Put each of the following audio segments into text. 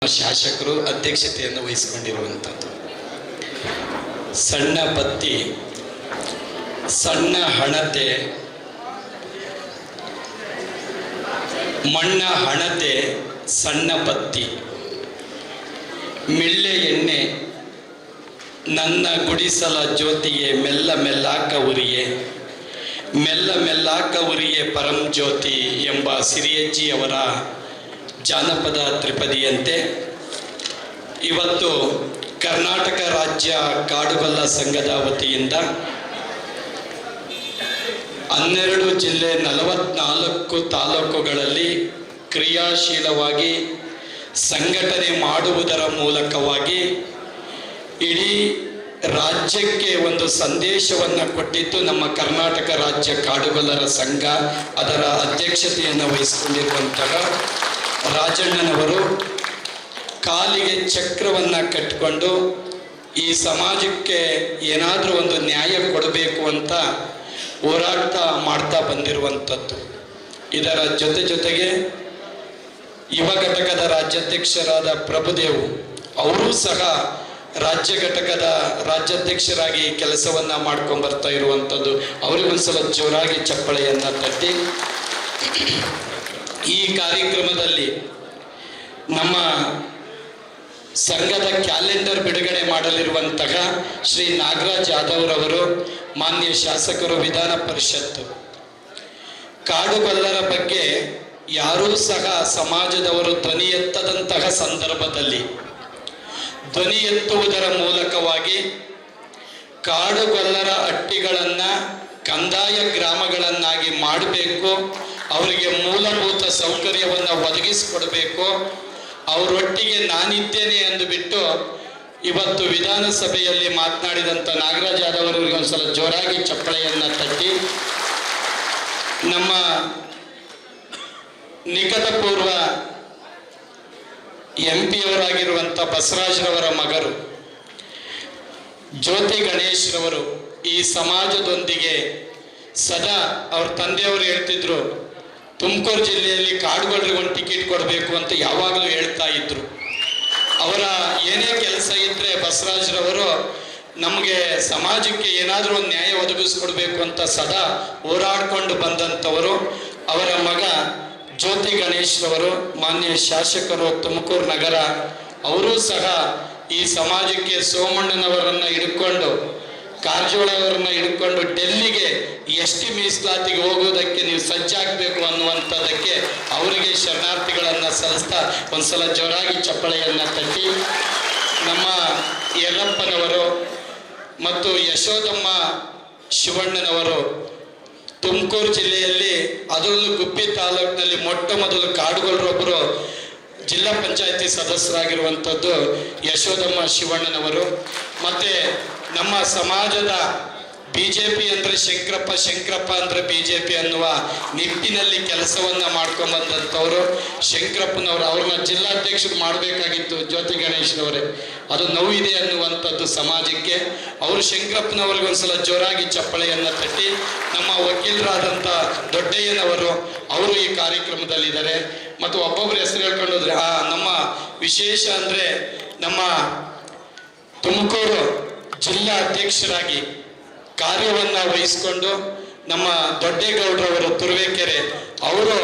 ಶಾಸಕರು ಅಧ್ಯಕ್ಷತೆಯನ್ನು ವಹಿಸಿಕೊಂಡಿರುವಂಥದ್ದು. ಸಣ್ಣ ಬತ್ತಿ, ಸಣ್ಣ ಹಣತೆ, ಮಣ್ಣ ಹಣತೆ, ಸಣ್ಣ ಬತ್ತಿ, ಮಿಳ್ಳೆ ಎಣ್ಣೆ, ನನ್ನ ಗುಡಿಸಲ ಜ್ಯೋತಿಗೆ ಮೆಲ್ಲ ಮೆಲ್ಲಾಕ ಉರಿಯೇ, ಮೆಲ್ಲ ಮೆಲ್ಲಾಕ ಉರಿಯೇ ಪರಂ ಜ್ಯೋತಿ ಎಂಬ ಸಿರಿಯಜ್ಜಿಯವರ ಜಾನಪದ ತ್ರಿಪದಿಯಂತೆ ಇವತ್ತು ಕರ್ನಾಟಕ ರಾಜ್ಯ ಕಾಡುಗೊಲ್ಲ ಸಂಘದ ವತಿಯಿಂದ 12 ಜಿಲ್ಲೆ 44 ತಾಲೂಕುಗಳಲ್ಲಿ ಕ್ರಿಯಾಶೀಲವಾಗಿ ಸಂಘಟನೆ ಮಾಡುವುದರ ಮೂಲಕವಾಗಿ ಇಡೀ ರಾಜ್ಯಕ್ಕೆ ಒಂದು ಸಂದೇಶವನ್ನು ಕೊಟ್ಟಿದ್ದು ನಮ್ಮ ಕರ್ನಾಟಕ ರಾಜ್ಯ ಕಾಡುಗೊಲ್ಲರ ಸಂಘ. ಅದರ ಅಧ್ಯಕ್ಷತೆಯನ್ನು ವಹಿಸಿಕೊಂಡಿರುವಂತಹ ರಾಜಣ್ಣನವರು ಕಾಲಿಗೆ ಚಕ್ರವನ್ನು ಕಟ್ಟಿಕೊಂಡು ಈ ಸಮಾಜಕ್ಕೆ ಏನಾದರೂ ಒಂದು ನ್ಯಾಯ ಕೊಡಬೇಕು ಅಂತ ಹೋರಾಟ ಮಾಡ್ತಾ ಬಂದಿರುವಂಥದ್ದು. ಇದರ ಜೊತೆಗೆ ಯುವ ಘಟಕದ ರಾಜ್ಯಾಧ್ಯಕ್ಷರಾದ ಪ್ರಭುದೇವ್ ಅವರು ಸಹ ರಾಜ್ಯ ಘಟಕದ ರಾಜ್ಯಾಧ್ಯಕ್ಷರಾಗಿ ಕೆಲಸವನ್ನು ಮಾಡ್ಕೊಂಡು ಬರ್ತಾ ಇರುವಂಥದ್ದು. ಅವರಿಗೊಂದ್ಸಲ ಜೋರಾಗಿ ಚಪ್ಪಳೆಯನ್ನು ತಟ್ಟಿ ಈ ಕಾರ್ಯಕ್ರಮದಲ್ಲಿ ನಮ್ಮ ಸಂಘದ ಕ್ಯಾಲೆಂಡರ್ ಬಿಡುಗಡೆ ಮಾಡಲಿರುವಂತಹ ಶ್ರೀ ನಾಗರಾಜ್ ಯಾದವ್ರವರು, ಮಾನ್ಯ ಶಾಸಕರು, ವಿಧಾನ ಪರಿಷತ್ತು. ಕಾಡುಗೊಲ್ಲರ ಬಗ್ಗೆ ಯಾರೂ ಸಹ ಸಮಾಜದವರು ಧ್ವನಿ ಎತ್ತದಂತಹ ಸಂದರ್ಭದಲ್ಲಿ ಧ್ವನಿ ಎತ್ತುವುದರ ಮೂಲಕವಾಗಿ ಕಾಡುಗೊಲ್ಲರ ಹಟ್ಟಿಗಳನ್ನು ಕಂದಾಯ ಗ್ರಾಮಗಳನ್ನಾಗಿ ಮಾಡಬೇಕು, ಅವರಿಗೆ ಮೂಲಭೂತ ಸೌಕರ್ಯವನ್ನು ಒದಗಿಸಿಕೊಡಬೇಕು. ಅವರೊಟ್ಟಿಗೆ ನಾನಿದ್ದೇನೆ ಅಂದುಬಿಟ್ಟು ಇವತ್ತು ವಿಧಾನಸಭೆಯಲ್ಲಿ ಮಾತನಾಡಿದಂಥ ನಾಗರಾಜ್ ಯಾದವ್ ಅವರಿಗೆ ಒಂದ್ಸಲ ಜೋರಾಗಿ ಚಪ್ಪಳೆಯನ್ನು ತಟ್ಟಿ, ನಮ್ಮ ನಿಕಟಪೂರ್ವ MP ಅವರಾಗಿರುವಂಥ ಬಸವರಾಜ್ರವರ ಮಗರು ಜ್ಯೋತಿ ಗಣೇಶ್ರವರು ಈ ಸಮಾಜದೊಂದಿಗೆ ಸದಾ ಅವ್ರ ತಂದೆಯವರು ಹೇಳ್ತಿದ್ರು, ತುಮಕೂರು ಜಿಲ್ಲೆಯಲ್ಲಿ ಕಾಡುಗೊಲ್ಲರಿಗೆ ಒಂದು ಟಿಕೆಟ್ ಕೊಡಬೇಕು ಅಂತ ಯಾವಾಗಲೂ ಹೇಳ್ತಾ ಇದ್ರು. ಅವರ ಏನೇ ಕೆಲಸ ಇದ್ದರೆ ಬಸವರಾಜ್ರವರು ನಮಗೆ ಸಮಾಜಕ್ಕೆ ಏನಾದರೂ ಒಂದು ನ್ಯಾಯ ಒದಗಿಸ್ಕೊಡ್ಬೇಕು ಅಂತ ಸದಾ ಹೋರಾಡಿಕೊಂಡು ಬಂದಂಥವರು. ಅವರ ಮಗ ಜ್ಯೋತಿ ಗಣೇಶ್ರವರು, ಮಾನ್ಯ ಶಾಸಕರು, ತುಮಕೂರು ನಗರ, ಅವರೂ ಸಹ ಈ ಸಮಾಜಕ್ಕೆ ಸೋಮಣ್ಣನವರನ್ನು ಹಿಡ್ಕೊಂಡು, ಕಾರಜೋಳವರನ್ನ ಹಿಡ್ಕೊಂಡು ಡೆಲ್ಲಿಗೆ ST ಮೀಸಲಾತಿಗೆ ಹೋಗೋದಕ್ಕೆ ನೀವು ಸಜ್ಜಾಗಬೇಕು ಅನ್ನುವಂಥದ್ದಕ್ಕೆ ಅವರಿಗೆ ಶರಣಾರ್ಥಿಗಳನ್ನು ಸಲ್ಲಿಸ್ತಾ ಒಂದ್ಸಲ ಜೋರಾಗಿ ಚಪ್ಪಳೆಯನ್ನು ತಟ್ಟಿ, ನಮ್ಮ ಯಲ್ಲಪ್ಪನವರು ಮತ್ತು ಯಶೋದಮ್ಮ ಶಿವಣ್ಣನವರು ತುಮಕೂರು ಜಿಲ್ಲೆಯಲ್ಲಿ, ಅದರಲ್ಲೂ ಗುಬ್ಬಿ ತಾಲೂಕಿನಲ್ಲಿ ಮೊಟ್ಟ ಮೊದಲು ಕಾಡುಗೊಲ್ಲರೊಬ್ಬರು ಜಿಲ್ಲಾ ಪಂಚಾಯತಿ ಸದಸ್ಯರಾಗಿರುವಂಥದ್ದು ಯಶೋದಮ್ಮ ಶಿವಣ್ಣನವರು. ಮತ್ತು ನಮ್ಮ ಸಮಾಜದ BJP ಅಂದರೆ ಶಂಕರಪ್ಪ, ಶಂಕರಪ್ಪ ಅಂದರೆ BJP ಅನ್ನುವ ನಿಟ್ಟಿನಲ್ಲಿ ಕೆಲಸವನ್ನು ಮಾಡ್ಕೊಂಬಂದಂಥವರು ಶಂಕರಪ್ಪನವರು. ಅವ್ರನ್ನ ಜಿಲ್ಲಾಧ್ಯಕ್ಷರು ಮಾಡಬೇಕಾಗಿತ್ತು ಜ್ಯೋತಿ ಗಣೇಶ್ನವರೇ, ಅದು ನೋವಿದೆ ಅನ್ನುವಂಥದ್ದು ಸಮಾಜಕ್ಕೆ. ಅವರು ಶಂಕರಪ್ಪನವ್ರಿಗೆ ಒಂದ್ಸಲ ಜೋರಾಗಿ ಚಪ್ಪಳೆಯನ್ನು ತಟ್ಟಿ, ನಮ್ಮ ವಕೀಲರಾದಂಥ ದೊಡ್ಡಯ್ಯನವರು ಅವರು ಈ ಕಾರ್ಯಕ್ರಮದಲ್ಲಿದ್ದಾರೆ. ಮತ್ತು ಒಬ್ಬೊಬ್ಬರು ಹೆಸರು ಹೇಳ್ಕೊಂಡು ಹೋದ್ರೆ ನಮ್ಮ ವಿಶೇಷ ಅಂದರೆ ನಮ್ಮ ತುಮಕೂರು ಜಿಲ್ಲಾ ಅಧ್ಯಕ್ಷರಾಗಿ ಕಾರ್ಯವನ್ನು ವಹಿಸಿಕೊಂಡು ನಮ್ಮ ದೊಡ್ಡೇಗೌಡರವರು ತುರುವೇಕೆರೆ ಅವರು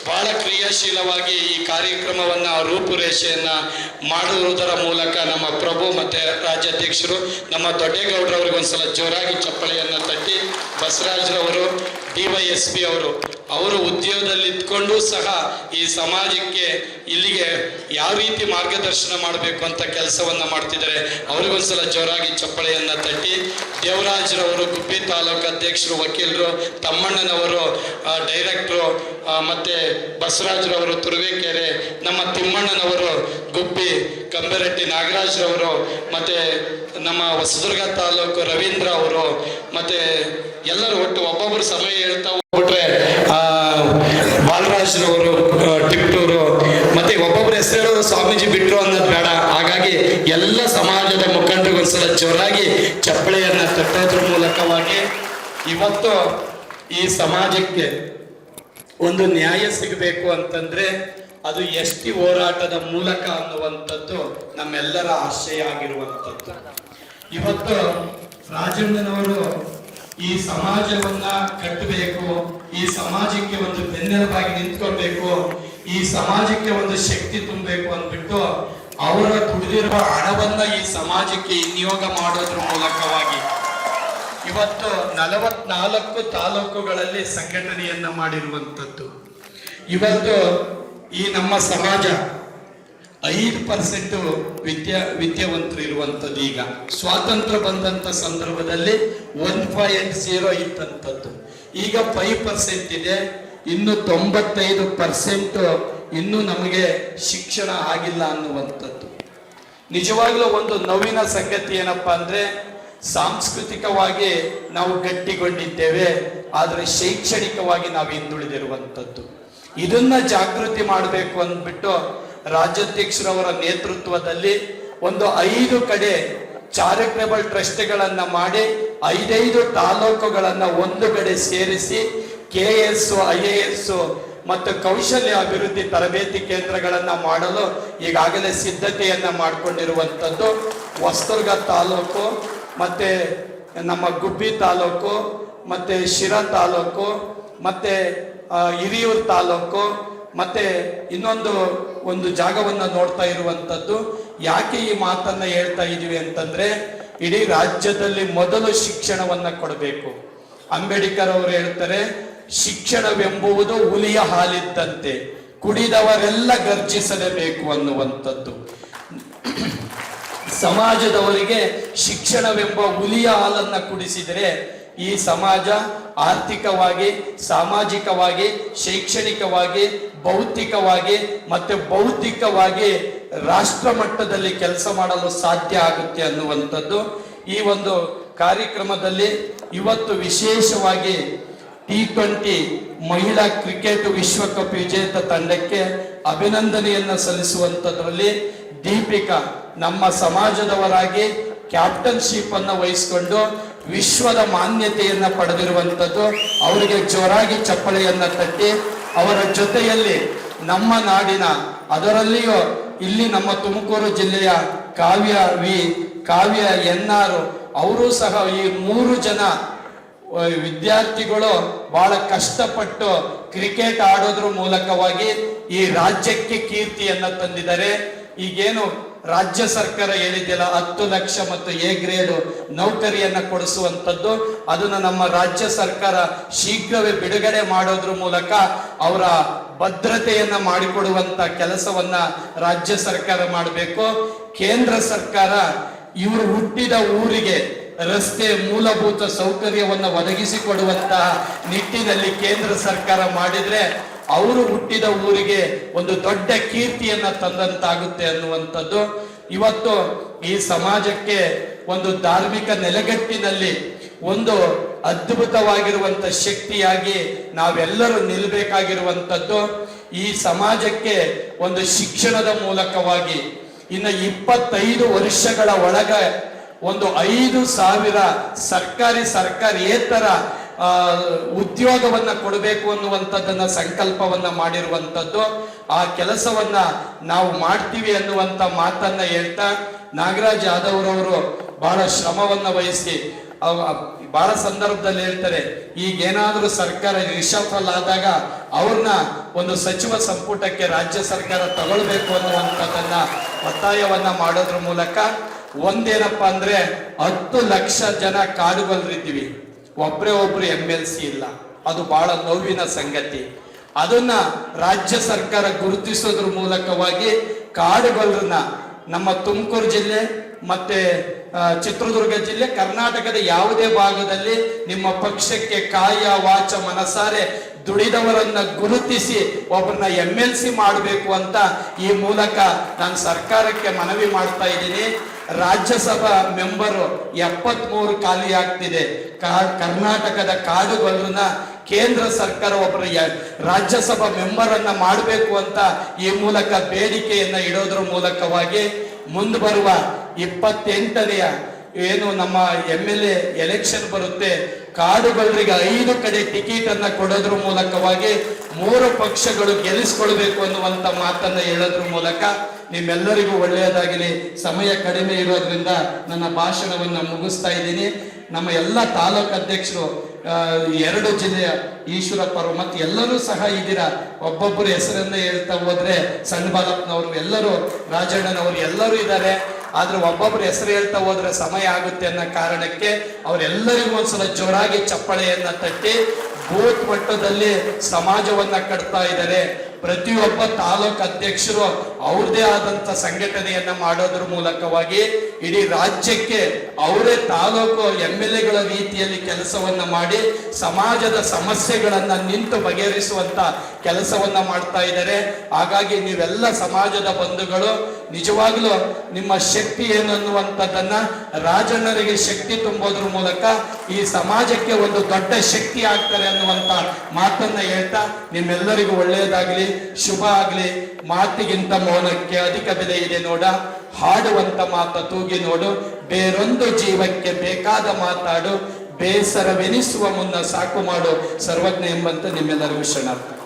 ಬಹಳ ಕ್ರಿಯಾಶೀಲವಾಗಿ ಈ ಕಾರ್ಯಕ್ರಮವನ್ನು ರೂಪುರೇಷೆಯನ್ನು ಮಾಡುವುದರ ಮೂಲಕ ನಮ್ಮ ಪ್ರಭು ಮತ್ತು ರಾಜ್ಯಾಧ್ಯಕ್ಷರು ನಮ್ಮ ದೊಡ್ಡೇಗೌಡರವ್ರಿಗೆ ಒಂದ್ಸಲ ಜೋರಾಗಿ ಚಪ್ಪಳೆಯನ್ನು ತಟ್ಟಿ, ಬಸವರಾಜ್ರವರು DYSP ಅವರು ಉದ್ಯೋಗದಲ್ಲಿ ಇದ್ಕೊಂಡು ಸಹ ಈ ಸಮಾಜಕ್ಕೆ ಇಲ್ಲಿಗೆ ಯಾವ ರೀತಿ ಮಾರ್ಗದರ್ಶನ ಮಾಡಬೇಕು ಅಂತ ಕೆಲಸವನ್ನು ಮಾಡ್ತಿದ್ದಾರೆ. ಅವರಿಗೊಂದ್ಸಲ ಜೋರಾಗಿ ಚಪ್ಪಳೆಯನ್ನು ತಟ್ಟಿ, ದೇವರಾಜ್ರವರು ಗುಬ್ಬಿ ತಾಲೂಕು ಅಧ್ಯಕ್ಷರು, ವಕೀಲರು, ತಮ್ಮಣ್ಣನವರು ಡೈರೆಕ್ಟ್ರು, ಮತ್ತು ಬಸವರಾಜ್ರವರು ತುರುವೇಕೆರೆ, ನಮ್ಮ ತಿಮ್ಮಣ್ಣನವರು ಗುಬ್ಬಿ, ಕಂಬೆರಟ್ಟಿ ನಾಗರಾಜ್ರವರು, ಮತ್ತು ನಮ್ಮ ಹೊಸದುರ್ಗ ತಾಲೂಕು ರವೀಂದ್ರ ಅವರು, ಮತ್ತು ಎಲ್ಲರೂ ಒಟ್ಟು ಒಬ್ಬೊಬ್ಬರು ಸಮಯ ಹೇಳ್ತಾ ಹೋಗ್ಬಿಟ್ರೆ ಬಾಲರಾಜ್ರವರು ಟಿಪ್ಟೂರು, ಮತ್ತೆ ಒಬ್ಬೊಬ್ಬರು ಹೆಸರು ಸ್ವಾಮೀಜಿ ಬಿಟ್ಟರು ಅನ್ನೋದು ಬೇಡ. ಹಾಗಾಗಿ ಎಲ್ಲ ಸಮಾಜದ ಮುಖಂಡರಿಗೊಂದ್ಸಲ ಜೋರಾಗಿ ಚಪ್ಪಳೆಯನ್ನು ತಟ್ಟೋದ್ರ ಮೂಲಕವಾಗಿ ಇವತ್ತು ಈ ಸಮಾಜಕ್ಕೆ ಒಂದು ನ್ಯಾಯ ಸಿಗಬೇಕು ಅಂತಂದ್ರೆ ಅದು ಎಸ್ ಟಿ ಹೋರಾಟದ ಮೂಲಕ ಅನ್ನುವಂಥದ್ದು ನಮ್ಮೆಲ್ಲರ ಆಶಯ ಆಗಿರುವಂಥದ್ದು. ಇವತ್ತು ರಾಜಣ್ಣನವರು ಈ ಸಮಾಜವನ್ನ ಕಟ್ಟಬೇಕು, ಈ ಸಮಾಜಕ್ಕೆ ಒಂದು ಬೆನ್ನೆಲುಬಾಗಿ ನಿಂತ್ಕೊಳ್ಬೇಕು, ಈ ಸಮಾಜಕ್ಕೆ ಒಂದು ಶಕ್ತಿ ತುಂಬಬೇಕು ಅಂದ್ಬಿಟ್ಟು ಅವರ ದುಡಿದಿರುವ ಹಣವನ್ನ ಈ ಸಮಾಜಕ್ಕೆ ವಿನಿಯೋಗ ಮಾಡೋದ್ರ ಮೂಲಕವಾಗಿ ಇವತ್ತು 44 ತಾಲೂಕುಗಳಲ್ಲಿ ಸಂಘಟನೆಯನ್ನ ಮಾಡಿರುವಂಥದ್ದು. ಇವತ್ತು ಈ ನಮ್ಮ ಸಮಾಜ 5% ವಿದ್ಯಾವಂತರು ಇರುವಂಥದ್ದು. ಈಗ ಸ್ವಾತಂತ್ರ್ಯ ಬಂದಂತ ಸಂದರ್ಭದಲ್ಲಿ 1.0 ಇತ್ತಂಥದ್ದು, ಈಗ 5% ಇದೆ. ಇನ್ನು 95% ಇನ್ನೂ ನಮಗೆ ಶಿಕ್ಷಣ ಆಗಿಲ್ಲ ಅನ್ನುವಂಥದ್ದು. ನಿಜವಾಗ್ಲೂ ಒಂದು ನೋವಿನ ಸಂಗತಿ ಏನಪ್ಪಾ ಅಂದ್ರೆ, ಸಾಂಸ್ಕೃತಿಕವಾಗಿ ನಾವು ಗಟ್ಟಿಗೊಂಡಿದ್ದೇವೆ, ಆದರೆ ಶೈಕ್ಷಣಿಕವಾಗಿ ನಾವು ಹಿಂದುಳಿದಿರುವಂಥದ್ದು. ಇದನ್ನ ಜಾಗೃತಿ ಮಾಡಬೇಕು ಅಂದ್ಬಿಟ್ಟು ರಾಜ್ಯಾಧ್ಯಕ್ಷರವರ ನೇತೃತ್ವದಲ್ಲಿ ಒಂದು 5 ಕಡೆ ಚಾರಿಟಬಲ್ ಟ್ರಸ್ಟ್ಗಳನ್ನ ಮಾಡಿ 5 ತಾಲೂಕುಗಳನ್ನ ಒಂದು ಕಡೆ ಸೇರಿಸಿ KS, IAS ಮತ್ತು ಕೌಶಲ್ಯ ಅಭಿವೃದ್ಧಿ ತರಬೇತಿ ಕೇಂದ್ರಗಳನ್ನ ಮಾಡಲು ಈಗಾಗಲೇ ಸಿದ್ಧತೆಯನ್ನ ಮಾಡಿಕೊಂಡಿರುವಂಥದ್ದು. ಹೊಸದುರ್ಗ ತಾಲೂಕು, ಮತ್ತೆ ನಮ್ಮ ಗುಬ್ಬಿ ತಾಲೂಕು, ಮತ್ತೆ ಶಿರಾ ತಾಲೂಕು, ಮತ್ತೆ ಹಿರಿಯೂರು ತಾಲೂಕು, ಮತ್ತೆ ಒಂದು ಜಾಗವನ್ನ ನೋಡ್ತಾ ಇರುವಂಥದ್ದು. ಯಾಕೆ ಈ ಮಾತನ್ನ ಹೇಳ್ತಾ ಇದೀವಿ ಅಂತಂದ್ರೆ, ಇಡೀ ರಾಜ್ಯದಲ್ಲಿ ಮೊದಲು ಶಿಕ್ಷಣವನ್ನ ಕೊಡಬೇಕು. ಅಂಬೇಡ್ಕರ್ ಅವರು ಹೇಳ್ತಾರೆ, ಶಿಕ್ಷಣವೆಂಬುವುದು ಹುಲಿಯ ಹಾಲಿದ್ದಂತೆ, ಕುಡಿದವರೆಲ್ಲ ಗರ್ಜಿಸಲೇಬೇಕು ಅನ್ನುವಂಥದ್ದು. ಸಮಾಜದವರಿಗೆ ಶಿಕ್ಷಣವೆಂಬ ಹುಲಿಯ ಹಾಲನ್ನ ಕುಡಿಸಿದರೆ ಈ ಸಮಾಜ ಆರ್ಥಿಕವಾಗಿ, ಸಾಮಾಜಿಕವಾಗಿ, ಶೈಕ್ಷಣಿಕವಾಗಿ, ಭೌತಿಕವಾಗಿ ಮತ್ತೆ ಬೌದ್ಧಿಕವಾಗಿ ರಾಷ್ಟ್ರ ಮಟ್ಟದಲ್ಲಿ ಕೆಲಸ ಮಾಡಲು ಸಾಧ್ಯ ಆಗುತ್ತೆ ಅನ್ನುವಂಥದ್ದು. ಈ ಒಂದು ಕಾರ್ಯಕ್ರಮದಲ್ಲಿ ಇವತ್ತು ವಿಶೇಷವಾಗಿ T20 ಮಹಿಳಾ ಕ್ರಿಕೆಟ್ ವಿಶ್ವಕಪ್ ವಿಜೇತ ತಂಡಕ್ಕೆ ಅಭಿನಂದನೆಯನ್ನ ಸಲ್ಲಿಸುವಂಥದ್ರಲ್ಲಿ ದೀಪಿಕಾ ನಮ್ಮ ಸಮಾಜದವರಾಗಿ ಕ್ಯಾಪ್ಟನ್ಶಿಪ್ ಅನ್ನು ವಹಿಸಿಕೊಂಡು ವಿಶ್ವದ ಮಾನ್ಯತೆಯನ್ನ ಪಡೆದಿರುವಂಥದ್ದು. ಅವರಿಗೆ ಜೋರಾಗಿ ಚಪ್ಪಳೆಯನ್ನ ತಟ್ಟಿ, ಅವರ ಜೊತೆಯಲ್ಲಿ ನಮ್ಮ ನಾಡಿನ, ಅದರಲ್ಲಿಯೂ ಇಲ್ಲಿ ನಮ್ಮ ತುಮಕೂರು ಜಿಲ್ಲೆಯ ಕಾವ್ಯ NR ಅವರು ಸಹ ಈ 3 ಜನ ವಿದ್ಯಾರ್ಥಿಗಳು ಬಹಳ ಕಷ್ಟಪಟ್ಟು ಕ್ರಿಕೆಟ್ ಆಡೋದ್ರ ಮೂಲಕವಾಗಿ ಈ ರಾಜ್ಯಕ್ಕೆ ಕೀರ್ತಿಯನ್ನ ತಂದಿದ್ದಾರೆ. ಈಗೇನು ರಾಜ್ಯ ಸರ್ಕಾರ ಹೇಳಿದೆಯಲ್ಲ 10 ಲಕ್ಷ ಮತ್ತು A ಗ್ರೇಡ್ ನೌಕರಿಯನ್ನ ಕೊಡಿಸುವಂಥದ್ದು, ಅದನ್ನ ನಮ್ಮ ರಾಜ್ಯ ಸರ್ಕಾರ ಶೀಘ್ರವೇ ಬಿಡುಗಡೆ ಮಾಡೋದ್ರ ಮೂಲಕ ಅವರ ಭದ್ರತೆಯನ್ನ ಮಾಡಿಕೊಡುವಂತ ಕೆಲಸವನ್ನ ರಾಜ್ಯ ಸರ್ಕಾರ ಮಾಡಬೇಕು. ಕೇಂದ್ರ ಸರ್ಕಾರ ಇವರು ಹುಟ್ಟಿದ ಊರಿಗೆ ರಸ್ತೆ, ಮೂಲಭೂತ ಸೌಕರ್ಯವನ್ನು ಒದಗಿಸಿಕೊಡುವಂತಹ ನಿಟ್ಟಿನಲ್ಲಿ ಕೇಂದ್ರ ಸರ್ಕಾರ ಮಾಡಿದ್ರೆ ಅವರು ಹುಟ್ಟಿದ ಊರಿಗೆ ಒಂದು ದೊಡ್ಡ ಕೀರ್ತಿಯನ್ನ ತಂದಂತಾಗುತ್ತೆ ಅನ್ನುವಂಥದ್ದು. ಇವತ್ತು ಈ ಸಮಾಜಕ್ಕೆ ಒಂದು ಧಾರ್ಮಿಕ ನೆಲೆಗಟ್ಟಿನಲ್ಲಿ ಒಂದು ಅದ್ಭುತವಾಗಿರುವಂತ ಶಕ್ತಿಯಾಗಿ ನಾವೆಲ್ಲರೂ ನಿಲ್ಲಬೇಕಾಗಿರುವಂಥದ್ದು. ಈ ಸಮಾಜಕ್ಕೆ ಒಂದು ಶಿಕ್ಷಣದ ಮೂಲಕವಾಗಿ ಇನ್ನು 25 ವರ್ಷಗಳ ಒಳಗೆ ಒಂದು 5,000 ಸರ್ಕಾರೇತರ ಉದ್ಯೋಗವನ್ನ ಕೊಡಬೇಕು ಅನ್ನುವಂಥದ್ದನ್ನ ಸಂಕಲ್ಪವನ್ನ ಮಾಡಿರುವಂಥದ್ದು. ಆ ಕೆಲಸವನ್ನ ನಾವು ಮಾಡ್ತೀವಿ ಅನ್ನುವಂಥ ಮಾತನ್ನ ಹೇಳ್ತಾ, ನಾಗರಾಜ್ ಯಾದವ್ ರವರು ಬಹಳ ಶ್ರಮವನ್ನ ವಹಿಸಿ ಬಹಳ ಸಂದರ್ಭದಲ್ಲಿ ಹೇಳ್ತಾರೆ, ಈಗೇನಾದ್ರೂ ಸರ್ಕಾರ ರಿಷಫಲ್ ಆದಾಗ ಅವ್ರನ್ನ ಒಂದು ಸಚಿವ ಸಂಪುಟಕ್ಕೆ ರಾಜ್ಯ ಸರ್ಕಾರ ತಗೊಳ್ಬೇಕು ಅನ್ನುವಂಥದ್ದನ್ನ ಒತ್ತಾಯವನ್ನ ಮಾಡೋದ್ರ ಮೂಲಕ ಒಂದೇನಪ್ಪ ಅಂದ್ರೆ 10 ಲಕ್ಷ ಜನ ಕಾಡುಗೊಲ್ಲರಿದ್ದೀವಿ, ಒಬ್ರು MLC ಇಲ್ಲ. ಅದು ಬಹಳ ನೋವಿನ ಸಂಗತಿ. ಅದನ್ನ ರಾಜ್ಯ ಸರ್ಕಾರ ಗುರುತಿಸೋದ್ರ ಮೂಲಕವಾಗಿ ಕಾಡುಗೊಲ್ಲರನ್ನ ನಮ್ಮ ತುಮಕೂರು ಜಿಲ್ಲೆ ಮತ್ತೆ ಚಿತ್ರದುರ್ಗ ಜಿಲ್ಲೆ, ಕರ್ನಾಟಕದ ಯಾವುದೇ ಭಾಗದಲ್ಲಿ ನಿಮ್ಮ ಪಕ್ಷಕ್ಕೆ ಕಾಯ ವಾಚ ಮನಸಾರೆ ದುಡಿದವರನ್ನ ಗುರುತಿಸಿ ಒಬ್ಬರನ್ನ MLC ಮಾಡಬೇಕು ಅಂತ ಈ ಮೂಲಕ ನಾನು ಸರ್ಕಾರಕ್ಕೆ ಮನವಿ ಮಾಡ್ತಾ ಇದ್ದೀನಿ. ರಾಜ್ಯಸಭಾ ಮೆಂಬರು 73 ಖಾಲಿ ಆಗ್ತಿದೆ. ಕರ್ನಾಟಕದ ಕಾಡುಗೊಲ್ಲರನ್ನ ಕೇಂದ್ರ ಸರ್ಕಾರ ಒಬ್ಬರ ರಾಜ್ಯಸಭಾ ಮೆಂಬರ್ ಅನ್ನ ಮಾಡಬೇಕು ಅಂತ ಈ ಮೂಲಕ ಬೇಡಿಕೆಯನ್ನ ಇಡೋದ್ರ ಮೂಲಕವಾಗಿ ಮುಂದೆ ಬರುವ 28ನೇ ಏನು ನಮ್ಮ MLA ಎಲೆಕ್ಷನ್ ಬರುತ್ತೆ, ಕಾಡುಗೊಲ್ಲರಿಗೆ 5 ಕಡೆ ಟಿಕೆಟ್ ಅನ್ನ ಕೊಡೋದ್ರ ಮೂಲಕವಾಗಿ 3 ಪಕ್ಷಗಳು ಗೆಲ್ಲಿಸ್ಕೊಳ್ಬೇಕು ಅನ್ನುವಂತ ಮಾತನ್ನ ಹೇಳೋದ್ರ ಮೂಲಕ ನಿಮ್ಮೆಲ್ಲರಿಗೂ ಒಳ್ಳೆಯದಾಗಲಿ. ಸಮಯ ಕಡಿಮೆ ಇರೋದ್ರಿಂದ ನನ್ನ ಭಾಷಣವನ್ನ ಮುಗಿಸ್ತಾ ಇದ್ದೀನಿ. ನಮ್ಮ ಎಲ್ಲ ತಾಲೂಕು ಅಧ್ಯಕ್ಷರು 2 ಜಿಲ್ಲೆಯ ಈಶ್ವರಪ್ಪರು ಮತ್ತೆ ಎಲ್ಲರೂ ಸಹ ಇದ್ದೀರಾ. ಒಬ್ಬೊಬ್ಬರು ಹೆಸರನ್ನ ಹೇಳ್ತಾ ಹೋದ್ರೆ ಸಣ್ಣ ಬಾಲಪ್ಪನವರು, ಎಲ್ಲರೂ ರಾಜಣ್ಣನವರು ಎಲ್ಲರೂ ಇದ್ದಾರೆ. ಆದ್ರೆ ಒಬ್ಬೊಬ್ರು ಹೆಸರು ಹೇಳ್ತಾ ಹೋದ್ರೆ ಸಮಯ ಆಗುತ್ತೆ ಅನ್ನೋ ಕಾರಣಕ್ಕೆ ಅವರೆಲ್ಲರಿಗೂ ಒಂದ್ಸಲ ಜೋರಾಗಿ ಚಪ್ಪಳೆಯನ್ನ ತಟ್ಟಿ ಬೂತ್ ಮಟ್ಟದಲ್ಲಿ ಸಮಾಜವನ್ನ ಕಟ್ತಾ ಇದ್ದಾರೆ. ಪ್ರತಿಯೊಬ್ಬ ತಾಲೂಕು ಅಧ್ಯಕ್ಷರು ಅವ್ರದೇ ಆದಂತ ಸಂಘಟನೆಯನ್ನ ಮಾಡೋದ್ರ ಮೂಲಕವಾಗಿ ಇಡೀ ರಾಜ್ಯಕ್ಕೆ ಅವರೇ ತಾಲೂಕು MLAಗಳ ರೀತಿಯಲ್ಲಿ ಕೆಲಸವನ್ನ ಮಾಡಿ ಸಮಾಜದ ಸಮಸ್ಯೆಗಳನ್ನ ನಿಂತು ಬಗೆಹರಿಸುವಂತ ಕೆಲಸವನ್ನ ಮಾಡ್ತಾ ಇದ್ದಾರೆ. ಹಾಗಾಗಿ ನೀವೆಲ್ಲ ಸಮಾಜದ ಬಂಧುಗಳು ನಿಜವಾಗ್ಲೂ ನಿಮ್ಮ ಶಕ್ತಿ ಏನು ಅನ್ನುವಂಥದ್ದನ್ನ ರಾಜಣ್ಣರಿಗೆ ಶಕ್ತಿ ತುಂಬೋದ್ರ ಮೂಲಕ ಈ ಸಮಾಜಕ್ಕೆ ಒಂದು ದೊಡ್ಡ ಶಕ್ತಿ ಆಗ್ತಾರೆ ಅನ್ನುವಂತ ಮಾತನ್ನ ಹೇಳ್ತಾ ನಿಮ್ಮೆಲ್ಲರಿಗೂ ಒಳ್ಳೆಯದಾಗ್ಲಿ, ಶುಭ ಆಗ್ಲಿ. ಮಾತಿಗಿಂತ ಮೌನಕ್ಕೆ ಅಧಿಕ ಬೆಲೆ ಇದೆ ನೋಡ, ಹಾಡುವಂತ ಮಾತ ತೂಗಿ ನೋಡು, ಬೇರೊಂದು ಜೀವಕ್ಕೆ ಬೇಕಾದ ಮಾತಾಡು, ಬೇಸರವೆನಿಸುವ ಮುನ್ನ ಸಾಕು ಮಾಡು, ಸರ್ವಜ್ಞ ಎಂಬಂತ ನಿಮ್ಮೆಲ್ಲರಿಗೂ ಶರಣಾರ್ಥಿ.